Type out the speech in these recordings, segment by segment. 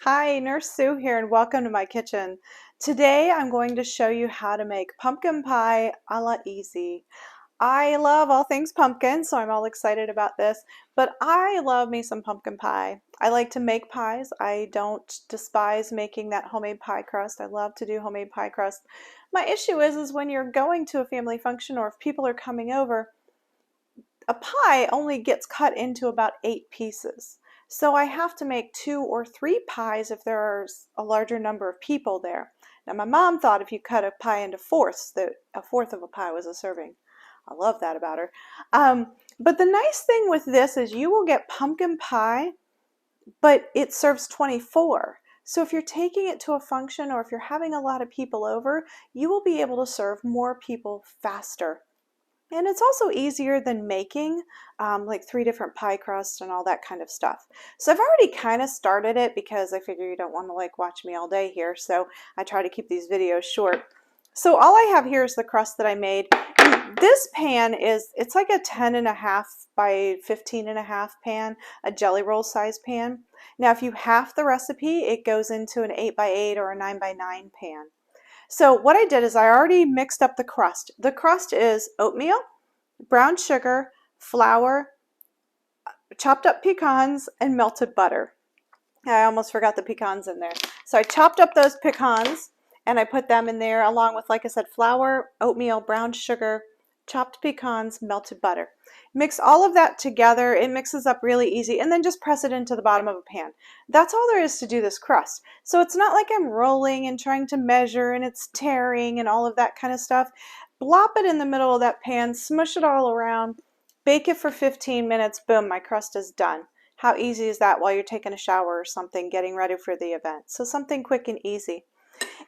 Hi, Nurse Sue here, and welcome to my kitchen. Today I'm going to show you how to make pumpkin pie a la easy. I love all things pumpkin, so I'm all excited about this, but I love me some pumpkin pie. I like to make pies. I don't despise making that homemade pie crust. I love to do homemade pie crust. My issue is when you're going to a family function or if people are coming over, a pie only gets cut into about 8 pieces. So I have to make 2 or 3 pies if there's a larger number of people there. Now my mom thought if you cut a pie into fourths that a fourth of a pie was a serving. I love that about her. But the nice thing with this is you will get pumpkin pie, but it serves 24. So if you're taking it to a function or if you're having a lot of people over, you will be able to serve more people faster. And it's also easier than making like 3 different pie crusts and all that kind of stuff. So I've already kind of started it because I figure you don't want to like watch me all day here. So I try to keep these videos short. So all I have here is the crust that I made. And this pan it's like a 10.5 by 15.5 pan, a jelly roll size pan. Now if you half the recipe, it goes into an 8 by 8 or a 9 by 9 pan. So what I did is I already mixed up the crust. The crust is oatmeal, brown sugar, flour, chopped up pecans, and melted butter. I almost forgot the pecans in there. So I chopped up those pecans and I put them in there along with, like I said, flour, oatmeal, brown sugar, chopped pecans, melted butter. Mix all of that together. It mixes up really easy, and then just press it into the bottom of a pan. That's all there is to do this crust. So it's not like I'm rolling and trying to measure and it's tearing and all of that kind of stuff. Blop it in the middle of that pan, smush it all around, bake it for 15 minutes, boom, my crust is done. How easy is that while you're taking a shower or something, getting ready for the event? So something quick and easy.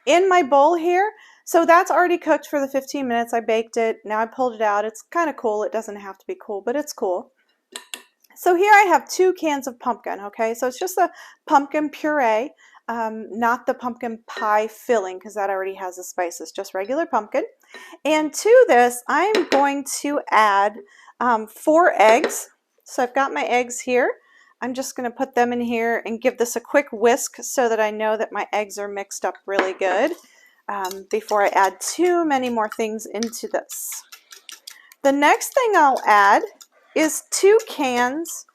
In my bowl here, so that's already cooked for the 15 minutes. I baked it. Now I pulled it out. It's kind of cool. It doesn't have to be cool, but it's cool. So here I have 2 cans of pumpkin, okay? So it's just a pumpkin puree, not the pumpkin pie filling because that already has the spices, just regular pumpkin. And to this, I'm going to add 4 eggs. So I've got my eggs here. I'm just going to put them in here and give this a quick whisk so that I know that my eggs are mixed up really good before I add too many more things into this. The next thing I'll add is 2 cans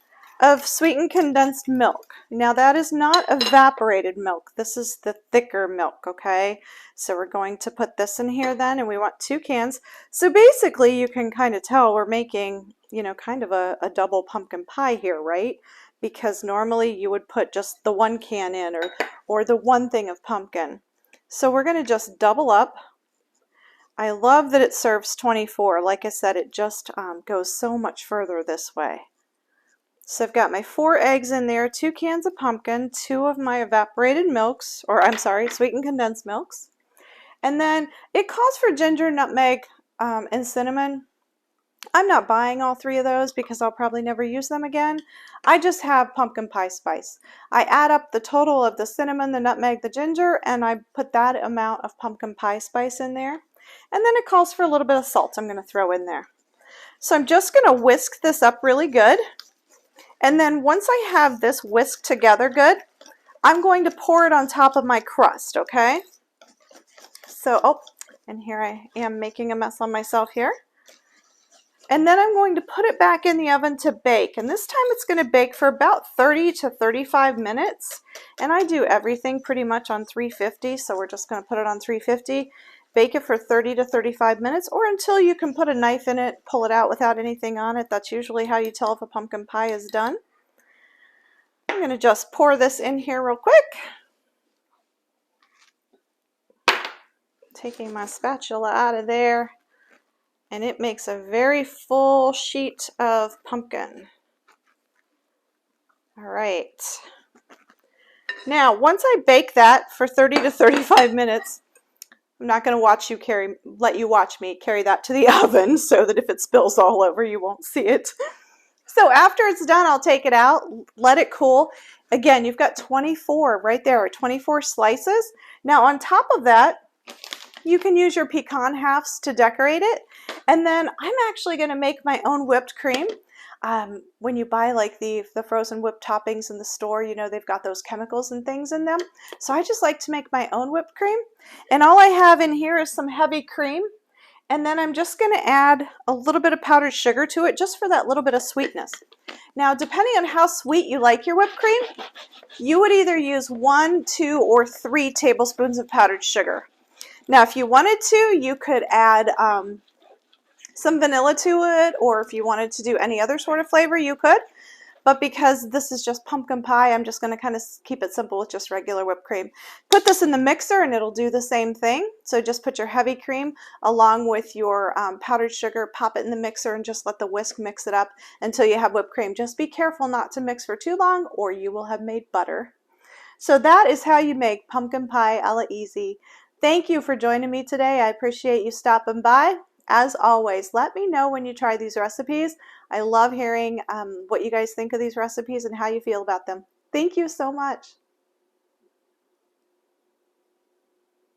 of sweetened condensed milk. Now that is not evaporated milk. This is the thicker milk, okay? So we're going to put this in here then, and we want 2 cans. So basically you can kind of tell we're making, you know, kind of a double pumpkin pie here, right? Because normally you would put just the 1 can in or the 1 thing of pumpkin. So we're going to just double up. I love that it serves 24. Like I said, it just goes so much further this way. So I've got my 4 eggs in there, 2 cans of pumpkin, 2 of my evaporated milks, or I'm sorry, sweetened condensed milks. And then it calls for ginger, nutmeg, and cinnamon. I'm not buying all 3 of those because I'll probably never use them again. I just have pumpkin pie spice. I add up the total of the cinnamon, the nutmeg, the ginger, and I put that amount of pumpkin pie spice in there. And then it calls for a little bit of salt I'm going to throw in there. So I'm just going to whisk this up really good. And then once I have this whisked together good, I'm going to pour it on top of my crust, okay? So, oh, and here I am making a mess on myself here. And then I'm going to put it back in the oven to bake. And this time it's going to bake for about 30 to 35 minutes. And I do everything pretty much on 350, so we're just going to put it on 350. Bake it for 30 to 35 minutes or until you can put a knife in it, pull it out without anything on it. That's usually how you tell if a pumpkin pie is done. I'm going to just pour this in here real quick. Taking my spatula out of there. And it makes a very full sheet of pumpkin. All right. Now, once I bake that for 30 to 35 minutes, I'm not going to let you watch me carry that to the oven so that if it spills all over, you won't see it. So after it's done, I'll take it out, let it cool. Again, you've got 24 right there, or 24 slices. Now on top of that, you can use your pecan halves to decorate it. And then I'm actually going to make my own whipped cream. When you buy like the frozen whipped toppings in the store, you know, they've got those chemicals and things in them. So I just like to make my own whipped cream. And all I have in here is some heavy cream. And then I'm just going to add a little bit of powdered sugar to it just for that little bit of sweetness. Now, depending on how sweet you like your whipped cream, you would either use 1, 2, or 3 tablespoons of powdered sugar. Now, if you wanted to, you could add some vanilla to it, or if you wanted to do any other sort of flavor, you could. But because this is just pumpkin pie, I'm just going to kind of keep it simple with just regular whipped cream. Put this in the mixer and it'll do the same thing. So just put your heavy cream along with your powdered sugar, pop it in the mixer, and just let the whisk mix it up until you have whipped cream. Just be careful not to mix for too long or you will have made butter. So that is how you make pumpkin pie a la easy. Thank you for joining me today. I appreciate you stopping by. As always, let me know when you try these recipes. I love hearing what you guys think of these recipes and how you feel about them. Thank you so much.